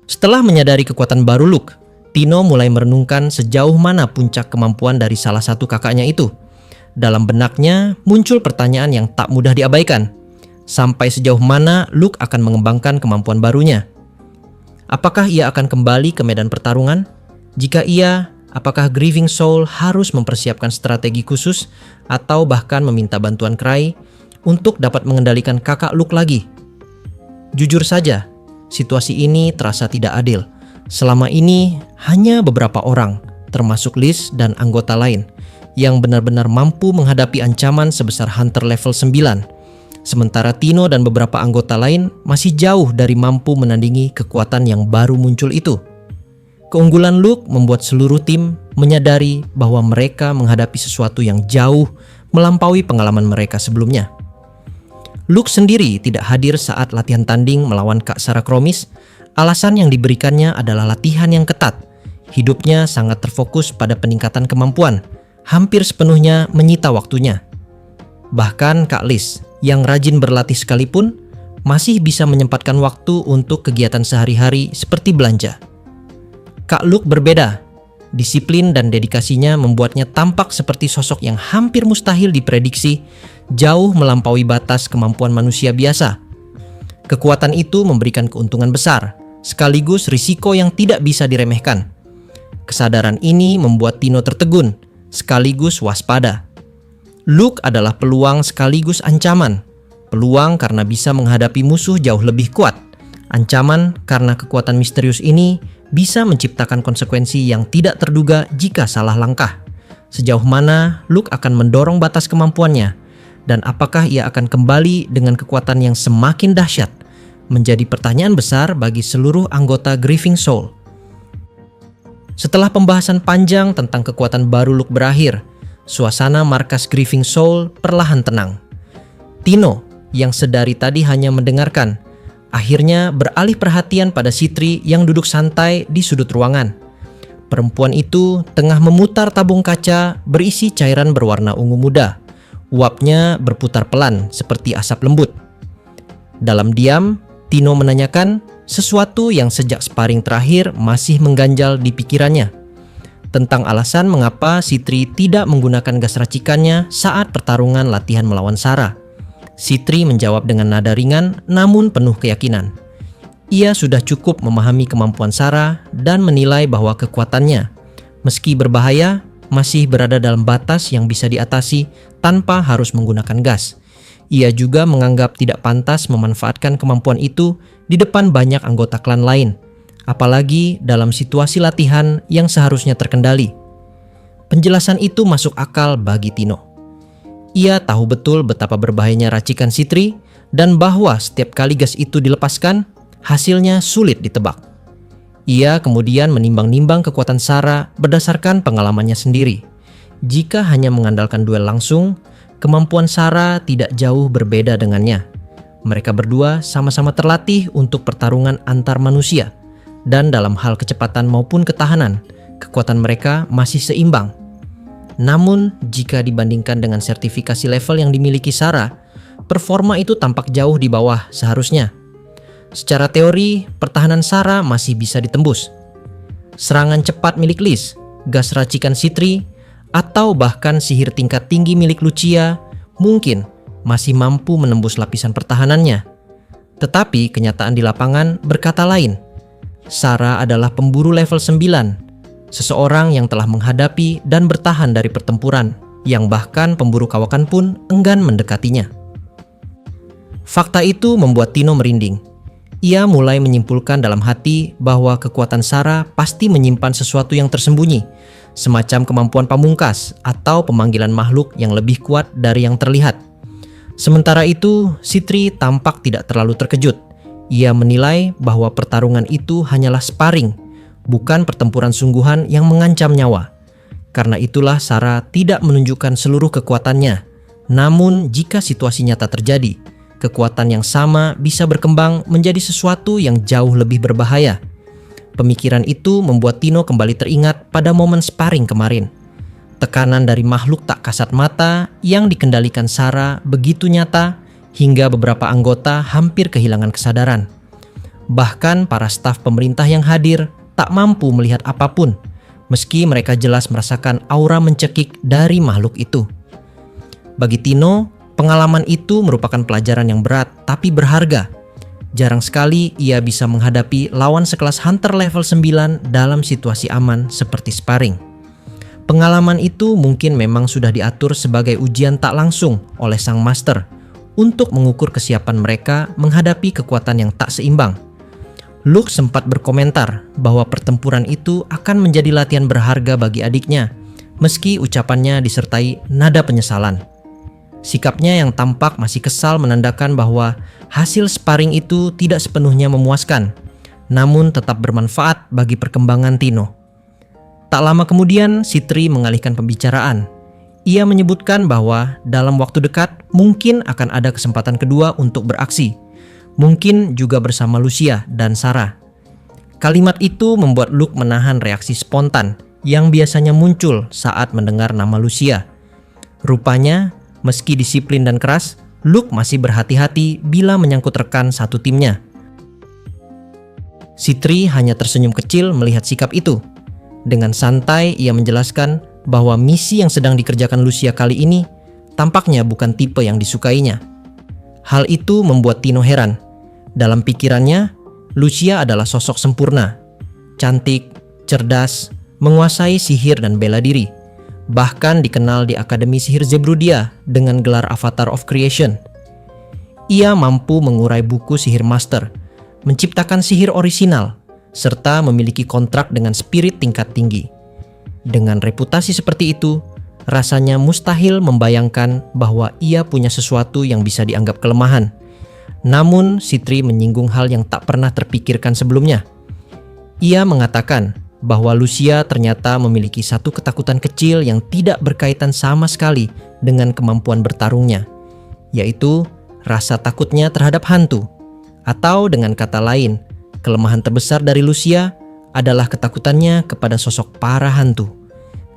Setelah menyadari kekuatan baru Luke, Tino mulai merenungkan sejauh mana puncak kemampuan dari salah satu kakaknya itu. Dalam benaknya muncul pertanyaan yang tak mudah diabaikan. Sampai sejauh mana Luke akan mengembangkan kemampuan barunya? Apakah ia akan kembali ke medan pertarungan? Jika iya, apakah Grieving Soul harus mempersiapkan strategi khusus atau bahkan meminta bantuan Cry untuk dapat mengendalikan kakak Luke lagi? Jujur saja, situasi ini terasa tidak adil. Selama ini hanya beberapa orang, termasuk Liz dan anggota lain, yang benar-benar mampu menghadapi ancaman sebesar Hunter level 9. Sementara Tino dan beberapa anggota lain masih jauh dari mampu menandingi kekuatan yang baru muncul itu. Keunggulan Luke membuat seluruh tim menyadari bahwa mereka menghadapi sesuatu yang jauh melampaui pengalaman mereka sebelumnya. Luke sendiri tidak hadir saat latihan tanding melawan Kak Sarah Kromis. Alasan yang diberikannya adalah latihan yang ketat. Hidupnya sangat terfokus pada peningkatan kemampuan, hampir sepenuhnya menyita waktunya. Bahkan Kak Liz, yang rajin berlatih sekalipun, masih bisa menyempatkan waktu untuk kegiatan sehari-hari seperti belanja. Kak Luke berbeda. Disiplin dan dedikasinya membuatnya tampak seperti sosok yang hampir mustahil diprediksi, jauh melampaui batas kemampuan manusia biasa. Kekuatan itu memberikan keuntungan besar, sekaligus risiko yang tidak bisa diremehkan. Kesadaran ini membuat Tino tertegun, sekaligus waspada. Luke adalah peluang sekaligus ancaman. Peluang karena bisa menghadapi musuh jauh lebih kuat. Ancaman karena kekuatan misterius ini bisa menciptakan konsekuensi yang tidak terduga jika salah langkah. Sejauh mana Luke akan mendorong batas kemampuannya, dan apakah ia akan kembali dengan kekuatan yang semakin dahsyat, menjadi pertanyaan besar bagi seluruh anggota Grieving Soul. Setelah pembahasan panjang tentang kekuatan baru Luke berakhir, suasana markas Grieving Soul perlahan tenang. Tino, yang sedari tadi hanya mendengarkan, akhirnya beralih perhatian pada Sitri yang duduk santai di sudut ruangan. Perempuan itu tengah memutar tabung kaca berisi cairan berwarna ungu muda. Uapnya berputar pelan seperti asap lembut. Dalam diam, Tino menanyakan sesuatu yang sejak sparring terakhir masih mengganjal di pikirannya. Tentang alasan mengapa Sitri tidak menggunakan gas racikannya saat pertarungan latihan melawan Sarah. Sitri menjawab dengan nada ringan namun penuh keyakinan. Ia sudah cukup memahami kemampuan Sarah dan menilai bahwa kekuatannya, meski berbahaya, masih berada dalam batas yang bisa diatasi tanpa harus menggunakan gas. Ia juga menganggap tidak pantas memanfaatkan kemampuan itu di depan banyak anggota klan lain, apalagi dalam situasi latihan yang seharusnya terkendali. Penjelasan itu masuk akal bagi Tino. Ia tahu betul betapa berbahayanya racikan Sitri dan bahwa setiap kali gas itu dilepaskan, hasilnya sulit ditebak. Ia kemudian menimbang-nimbang kekuatan Sarah berdasarkan pengalamannya sendiri. Jika hanya mengandalkan duel langsung, kemampuan Sarah tidak jauh berbeda dengannya. Mereka berdua sama-sama terlatih untuk pertarungan antar manusia, dan dalam hal kecepatan maupun ketahanan, kekuatan mereka masih seimbang. Namun, jika dibandingkan dengan sertifikasi level yang dimiliki Sarah, performa itu tampak jauh di bawah seharusnya. Secara teori, pertahanan Sarah masih bisa ditembus. Serangan cepat milik Liz, gas racikan Sitri, atau bahkan sihir tingkat tinggi milik Lucia mungkin masih mampu menembus lapisan pertahanannya. Tetapi kenyataan di lapangan berkata lain. Sarah adalah pemburu level 9, seseorang yang telah menghadapi dan bertahan dari pertempuran, yang bahkan pemburu kawakan pun enggan mendekatinya. Fakta itu membuat Tino merinding. Ia mulai menyimpulkan dalam hati bahwa kekuatan Sarah pasti menyimpan sesuatu yang tersembunyi, semacam kemampuan pamungkas atau pemanggilan makhluk yang lebih kuat dari yang terlihat. Sementara itu, Sitri tampak tidak terlalu terkejut. Ia menilai bahwa pertarungan itu hanyalah sparring, bukan pertempuran sungguhan yang mengancam nyawa. Karena itulah Sarah tidak menunjukkan seluruh kekuatannya. Namun jika situasi nyata terjadi, kekuatan yang sama bisa berkembang menjadi sesuatu yang jauh lebih berbahaya. Pemikiran itu membuat Tino kembali teringat pada momen sparring kemarin. Tekanan dari makhluk tak kasat mata yang dikendalikan Sarah begitu nyata hingga beberapa anggota hampir kehilangan kesadaran. Bahkan para staf pemerintah yang hadir tak mampu melihat apapun, meski mereka jelas merasakan aura mencekik dari makhluk itu. Bagi Tino, pengalaman itu merupakan pelajaran yang berat tapi berharga. Jarang sekali ia bisa menghadapi lawan sekelas Hunter level 9 dalam situasi aman seperti sparring. Pengalaman itu mungkin memang sudah diatur sebagai ujian tak langsung oleh sang master untuk mengukur kesiapan mereka menghadapi kekuatan yang tak seimbang. Luke sempat berkomentar bahwa pertempuran itu akan menjadi latihan berharga bagi adiknya, meski ucapannya disertai nada penyesalan. Sikapnya yang tampak masih kesal menandakan bahwa hasil sparring itu tidak sepenuhnya memuaskan, namun tetap bermanfaat bagi perkembangan Tino. Tak lama kemudian, Sitri mengalihkan pembicaraan. Ia menyebutkan bahwa dalam waktu dekat mungkin akan ada kesempatan kedua untuk beraksi. Mungkin juga bersama Lucia dan Sarah. Kalimat itu membuat Luke menahan reaksi spontan yang biasanya muncul saat mendengar nama Lucia. Rupanya, meski disiplin dan keras, Luke masih berhati-hati bila menyangkut rekan satu timnya. Sitri hanya tersenyum kecil melihat sikap itu. Dengan santai ia menjelaskan bahwa misi yang sedang dikerjakan Lucia kali ini tampaknya bukan tipe yang disukainya. Hal itu membuat Tino heran. Dalam pikirannya, Lucia adalah sosok sempurna, cantik, cerdas, menguasai sihir dan bela diri. Bahkan dikenal di Akademi Sihir Zebrudia dengan gelar Avatar of Creation. Ia mampu mengurai buku sihir master, menciptakan sihir orisinal, serta memiliki kontrak dengan spirit tingkat tinggi. Dengan reputasi seperti itu, rasanya mustahil membayangkan bahwa ia punya sesuatu yang bisa dianggap kelemahan. Namun, Sitri menyinggung hal yang tak pernah terpikirkan sebelumnya. Ia mengatakan bahwa Lucia ternyata memiliki satu ketakutan kecil yang tidak berkaitan sama sekali dengan kemampuan bertarungnya, yaitu rasa takutnya terhadap hantu. Atau dengan kata lain, kelemahan terbesar dari Lucia adalah ketakutannya kepada sosok para hantu.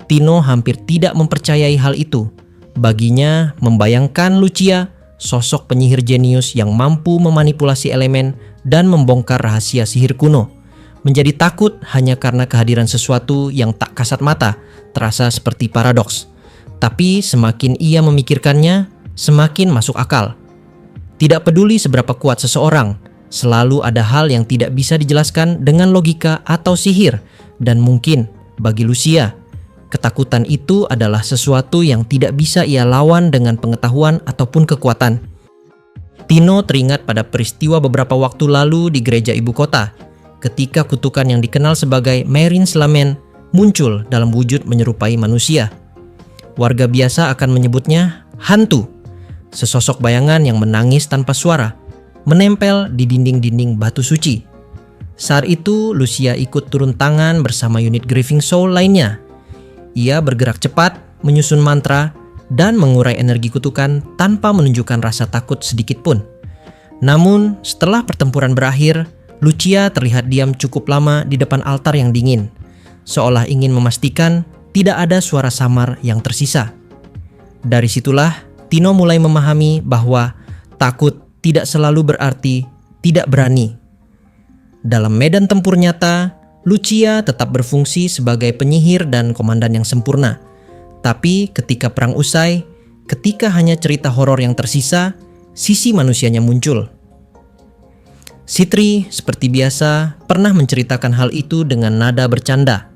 Tino hampir tidak mempercayai hal itu. Baginya, membayangkan Lucia, sosok penyihir jenius yang mampu memanipulasi elemen dan membongkar rahasia sihir kuno, menjadi takut hanya karena kehadiran sesuatu yang tak kasat mata, terasa seperti paradoks. Tapi semakin ia memikirkannya, semakin masuk akal. Tidak peduli seberapa kuat seseorang, selalu ada hal yang tidak bisa dijelaskan dengan logika atau sihir, dan mungkin bagi Lucia, ketakutan itu adalah sesuatu yang tidak bisa ia lawan dengan pengetahuan ataupun kekuatan. Tino teringat pada peristiwa beberapa waktu lalu di gereja ibu kota, ketika kutukan yang dikenal sebagai Meirin Slamen muncul dalam wujud menyerupai manusia. Warga biasa akan menyebutnya hantu, sesosok bayangan yang menangis tanpa suara, menempel di dinding-dinding batu suci. Saat itu, Lucia ikut turun tangan bersama unit Grieving Soul lainnya. Ia bergerak cepat, menyusun mantra, dan mengurai energi kutukan tanpa menunjukkan rasa takut sedikit pun. Namun, setelah pertempuran berakhir, Lucia terlihat diam cukup lama di depan altar yang dingin, seolah ingin memastikan tidak ada suara samar yang tersisa. Dari situlah, Tino mulai memahami bahwa takut tidak selalu berarti tidak berani. Dalam medan tempur nyata, Lucia tetap berfungsi sebagai penyihir dan komandan yang sempurna. Tapi ketika perang usai, ketika hanya cerita horor yang tersisa, sisi manusianya muncul. Sitri, seperti biasa, pernah menceritakan hal itu dengan nada bercanda.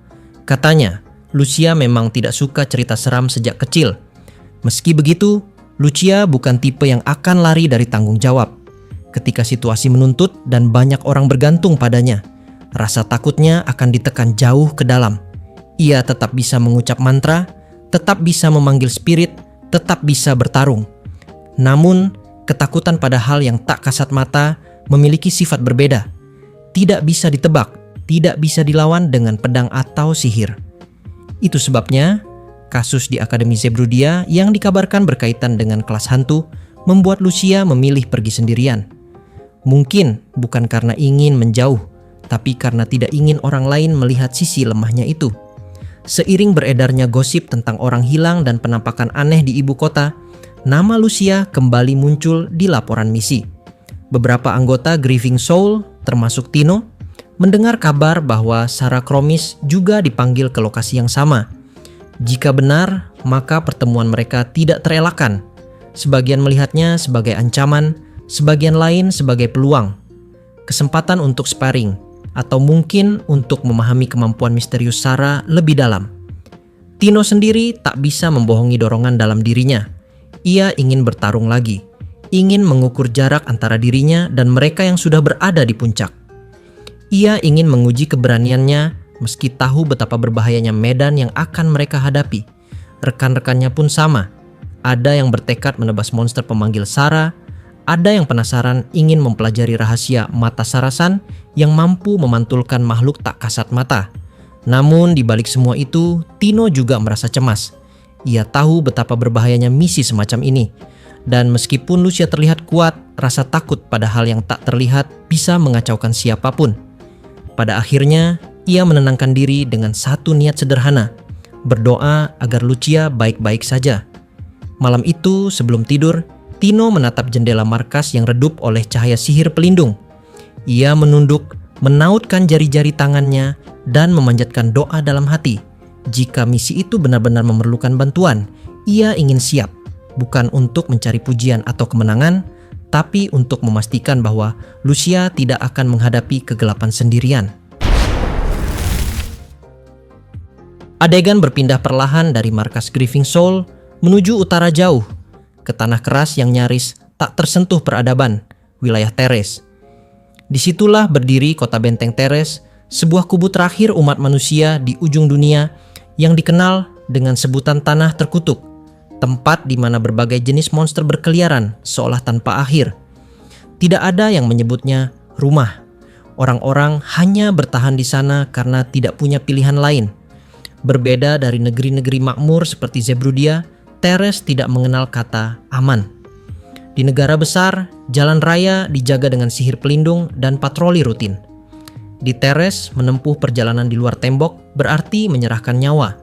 Katanya, Lucia memang tidak suka cerita seram sejak kecil. Meski begitu, Lucia bukan tipe yang akan lari dari tanggung jawab. Ketika situasi menuntut dan banyak orang bergantung padanya, rasa takutnya akan ditekan jauh ke dalam. Ia tetap bisa mengucap mantra, tetap bisa memanggil spirit, tetap bisa bertarung. Namun, ketakutan pada hal yang tak kasat mata memiliki sifat berbeda. Tidak bisa ditebak, tidak bisa dilawan dengan pedang atau sihir. Itu sebabnya, kasus di Akademi Zebrudia yang dikabarkan berkaitan dengan kelas hantu membuat Lucia memilih pergi sendirian. Mungkin bukan karena ingin menjauh, tapi karena tidak ingin orang lain melihat sisi lemahnya itu. Seiring beredarnya gosip tentang orang hilang dan penampakan aneh di ibu kota, nama Lucia kembali muncul di laporan misi. Beberapa anggota Grieving Soul termasuk Tino, mendengar kabar bahwa Sarah Kromis juga dipanggil ke lokasi yang sama. Jika benar, maka pertemuan mereka tidak terelakkan. Sebagian melihatnya sebagai ancaman, sebagian lain sebagai peluang. Kesempatan untuk sparring, atau mungkin untuk memahami kemampuan misterius Sarah lebih dalam. Tino sendiri tak bisa membohongi dorongan dalam dirinya. Ia ingin bertarung lagi, ingin mengukur jarak antara dirinya dan mereka yang sudah berada di puncak. Ia ingin menguji keberaniannya meski tahu betapa berbahayanya medan yang akan mereka hadapi. Rekan-rekannya pun sama. Ada yang bertekad menebas monster pemanggil Sarah, ada yang penasaran ingin mempelajari rahasia mata Sarasan yang mampu memantulkan makhluk tak kasat mata. Namun di balik semua itu, Tino juga merasa cemas. Ia tahu betapa berbahayanya misi semacam ini. Dan meskipun Lucia terlihat kuat, rasa takut pada hal yang tak terlihat bisa mengacaukan siapapun. Pada akhirnya, ia menenangkan diri dengan satu niat sederhana, berdoa agar Lucia baik-baik saja. Malam itu, sebelum tidur, Tino menatap jendela markas yang redup oleh cahaya sihir pelindung. Ia menunduk, menautkan jari-jari tangannya, dan memanjatkan doa dalam hati. Jika misi itu benar-benar memerlukan bantuan, ia ingin siap, bukan untuk mencari pujian atau kemenangan, tapi untuk memastikan bahwa Lucia tidak akan menghadapi kegelapan sendirian. Adegan berpindah perlahan dari markas Grieving Soul menuju utara jauh, ke tanah keras yang nyaris tak tersentuh peradaban, wilayah Teres. Disitulah berdiri kota benteng Teres, sebuah kubu terakhir umat manusia di ujung dunia yang dikenal dengan sebutan tanah terkutuk. Tempat di mana berbagai jenis monster berkeliaran seolah tanpa akhir. Tidak ada yang menyebutnya rumah. Orang-orang hanya bertahan di sana karena tidak punya pilihan lain. Berbeda dari negeri-negeri makmur seperti Zebrudia, Teres tidak mengenal kata aman. Di negara besar, jalan raya dijaga dengan sihir pelindung dan patroli rutin. Di Teres, menempuh perjalanan di luar tembok berarti menyerahkan nyawa.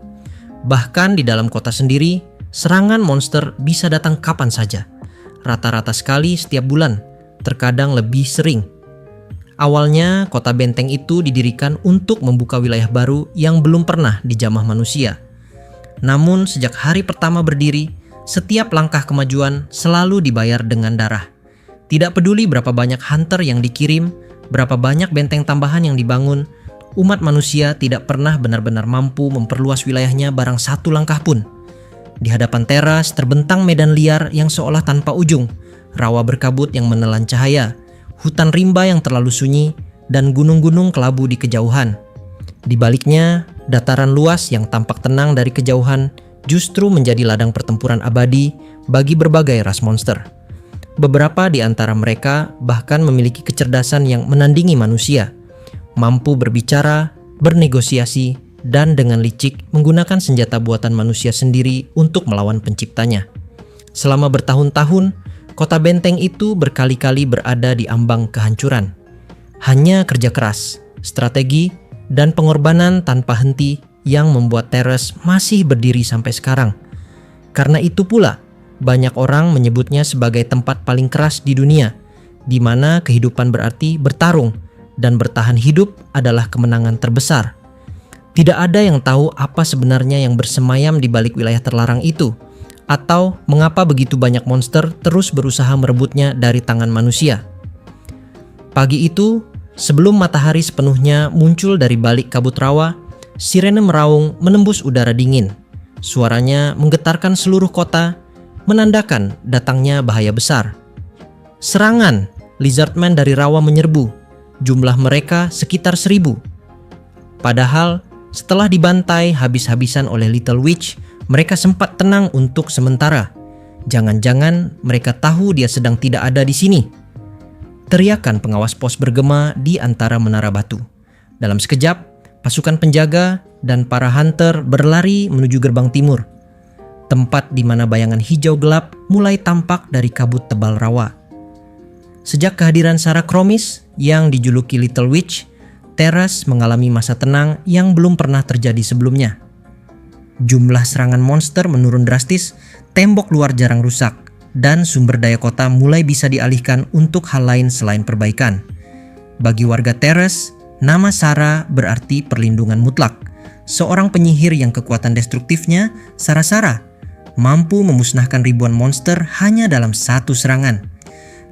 Bahkan di dalam kota sendiri, serangan monster bisa datang kapan saja. Rata-rata sekali setiap bulan, terkadang lebih sering. Awalnya, kota benteng itu didirikan untuk membuka wilayah baru yang belum pernah dijamah manusia. Namun, sejak hari pertama berdiri, setiap langkah kemajuan selalu dibayar dengan darah. Tidak peduli berapa banyak hunter yang dikirim, berapa banyak benteng tambahan yang dibangun, umat manusia tidak pernah benar-benar mampu memperluas wilayahnya barang satu langkah pun. Di hadapan teras terbentang medan liar yang seolah tanpa ujung, rawa berkabut yang menelan cahaya, hutan rimba yang terlalu sunyi, dan gunung-gunung kelabu di kejauhan. Di baliknya, dataran luas yang tampak tenang dari kejauhan justru menjadi ladang pertempuran abadi bagi berbagai ras monster. Beberapa di antara mereka bahkan memiliki kecerdasan yang menandingi manusia, mampu berbicara, bernegosiasi, dan dengan licik menggunakan senjata buatan manusia sendiri untuk melawan penciptanya. Selama bertahun-tahun, kota benteng itu berkali-kali berada di ambang kehancuran. Hanya kerja keras, strategi, dan pengorbanan tanpa henti yang membuat Teres masih berdiri sampai sekarang. Karena itu pula, banyak orang menyebutnya sebagai tempat paling keras di dunia, di mana kehidupan berarti bertarung, dan bertahan hidup adalah kemenangan terbesar. Tidak ada yang tahu apa sebenarnya yang bersemayam di balik wilayah terlarang itu, atau mengapa begitu banyak monster terus berusaha merebutnya dari tangan manusia. Pagi itu, sebelum matahari sepenuhnya muncul dari balik kabut rawa, sirene meraung menembus udara dingin. Suaranya menggetarkan seluruh kota, menandakan datangnya bahaya besar. Serangan! Lizardman dari rawa menyerbu. Jumlah mereka sekitar 1000. Padahal, setelah dibantai habis-habisan oleh Little Witch, mereka sempat tenang untuk sementara. Jangan-jangan mereka tahu dia sedang tidak ada di sini. Teriakan pengawas pos bergema di antara menara batu. Dalam sekejap, pasukan penjaga dan para hunter berlari menuju gerbang timur, tempat di mana bayangan hijau gelap mulai tampak dari kabut tebal rawa. Sejak kehadiran Sarah Kromis yang dijuluki Little Witch, Teres mengalami masa tenang yang belum pernah terjadi sebelumnya. Jumlah serangan monster menurun drastis, tembok luar jarang rusak, dan sumber daya kota mulai bisa dialihkan untuk hal lain selain perbaikan. Bagi warga Teres, nama Sarah berarti perlindungan mutlak. Seorang penyihir yang kekuatan destruktifnya, Sarah, mampu memusnahkan ribuan monster hanya dalam satu serangan.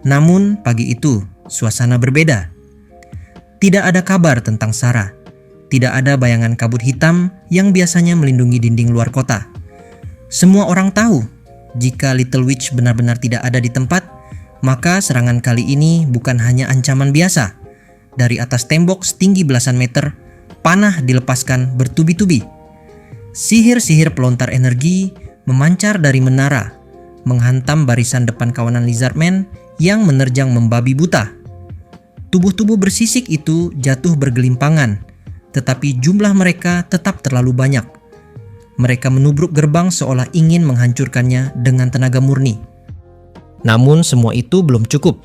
Namun pagi itu, suasana berbeda. Tidak ada kabar tentang Sarah. Tidak ada bayangan kabut hitam yang biasanya melindungi dinding luar kota. Semua orang tahu, jika Little Witch benar-benar tidak ada di tempat, maka serangan kali ini bukan hanya ancaman biasa. Dari atas tembok setinggi belasan meter, panah dilepaskan bertubi-tubi. Sihir-sihir pelontar energi memancar dari menara, menghantam barisan depan kawanan Lizardmen yang menerjang membabi buta. Tubuh-tubuh bersisik itu jatuh bergelimpangan, tetapi jumlah mereka tetap terlalu banyak. Mereka menubruk gerbang seolah ingin menghancurkannya dengan tenaga murni. Namun semua itu belum cukup.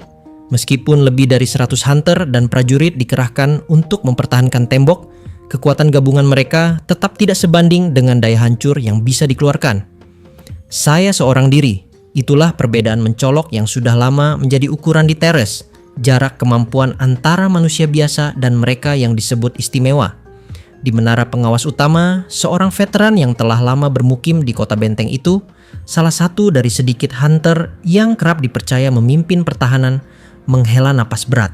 Meskipun lebih dari 100 hunter dan prajurit dikerahkan untuk mempertahankan tembok, kekuatan gabungan mereka tetap tidak sebanding dengan daya hancur yang bisa dikeluarkan. Saya seorang diri, itulah perbedaan mencolok yang sudah lama menjadi ukuran di Teres, jarak kemampuan antara manusia biasa dan mereka yang disebut istimewa. Di menara pengawas utama, seorang veteran yang telah lama bermukim di kota benteng itu, salah satu dari sedikit hunter yang kerap dipercaya memimpin pertahanan, menghela napas berat.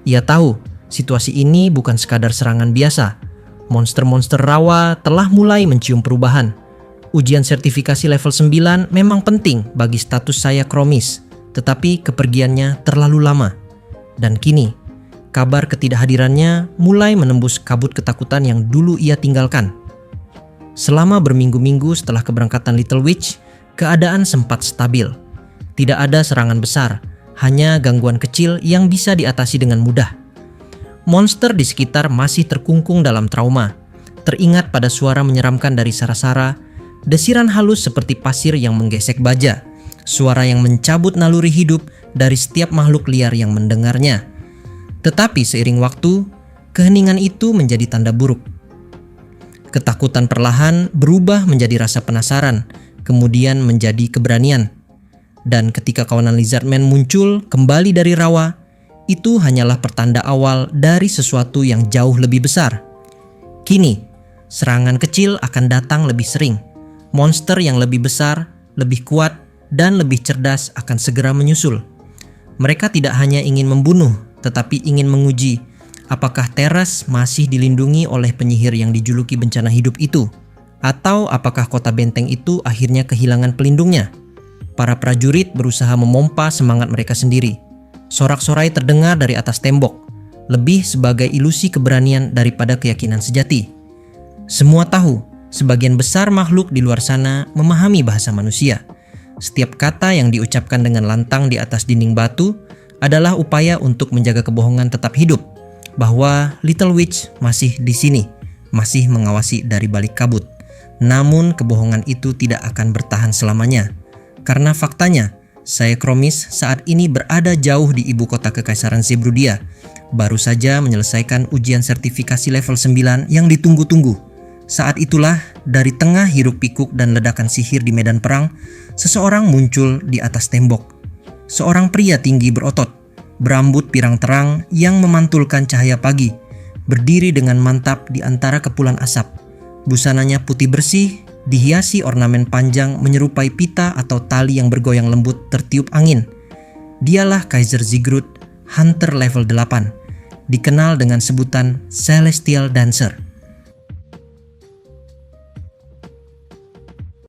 Ia tahu, situasi ini bukan sekadar serangan biasa. Monster-monster rawa telah mulai mencium perubahan. Ujian sertifikasi level 9 memang penting bagi status saya Chromis, tetapi kepergiannya terlalu lama. Dan kini, kabar ketidakhadirannya mulai menembus kabut ketakutan yang dulu ia tinggalkan. Selama berminggu-minggu setelah keberangkatan Little Witch, keadaan sempat stabil. Tidak ada serangan besar, hanya gangguan kecil yang bisa diatasi dengan mudah. Monster di sekitar masih terkungkung dalam trauma. Teringat pada suara menyeramkan dari Sarah, desiran halus seperti pasir yang menggesek baja, suara yang mencabut naluri hidup dari setiap makhluk liar yang mendengarnya. Tetapi seiring waktu, keheningan itu menjadi tanda buruk. Ketakutan perlahan berubah menjadi rasa penasaran, kemudian menjadi keberanian. Dan ketika kawanan Lizardmen muncul kembali dari rawa, itu hanyalah pertanda awal dari sesuatu yang jauh lebih besar. Kini, serangan kecil akan datang lebih sering. Monster yang lebih besar, lebih kuat, dan lebih cerdas akan segera menyusul. Mereka tidak hanya ingin membunuh, tetapi ingin menguji apakah Teres masih dilindungi oleh penyihir yang dijuluki bencana hidup itu, atau apakah kota benteng itu akhirnya kehilangan pelindungnya. Para prajurit berusaha memompa semangat mereka sendiri. Sorak-sorai terdengar dari atas tembok, lebih sebagai ilusi keberanian daripada keyakinan sejati. Semua tahu, sebagian besar makhluk di luar sana memahami bahasa manusia. Setiap kata yang diucapkan dengan lantang di atas dinding batu adalah upaya untuk menjaga kebohongan tetap hidup, bahwa Little Witch masih di sini, masih mengawasi dari balik kabut. Namun kebohongan itu tidak akan bertahan selamanya. Karena faktanya, saya Chromis saat ini berada jauh di ibu kota Kekaisaran Zebrudia, baru saja menyelesaikan ujian sertifikasi level 9 yang ditunggu-tunggu. Saat itulah, dari tengah hiruk pikuk dan ledakan sihir di medan perang, seseorang muncul di atas tembok. Seorang pria tinggi berotot, berambut pirang terang yang memantulkan cahaya pagi, berdiri dengan mantap di antara kepulan asap. Busananya putih bersih, dihiasi ornamen panjang menyerupai pita atau tali yang bergoyang lembut tertiup angin. Dialah Kaiser Sigurd, Hunter level 8, dikenal dengan sebutan Celestial Dancer.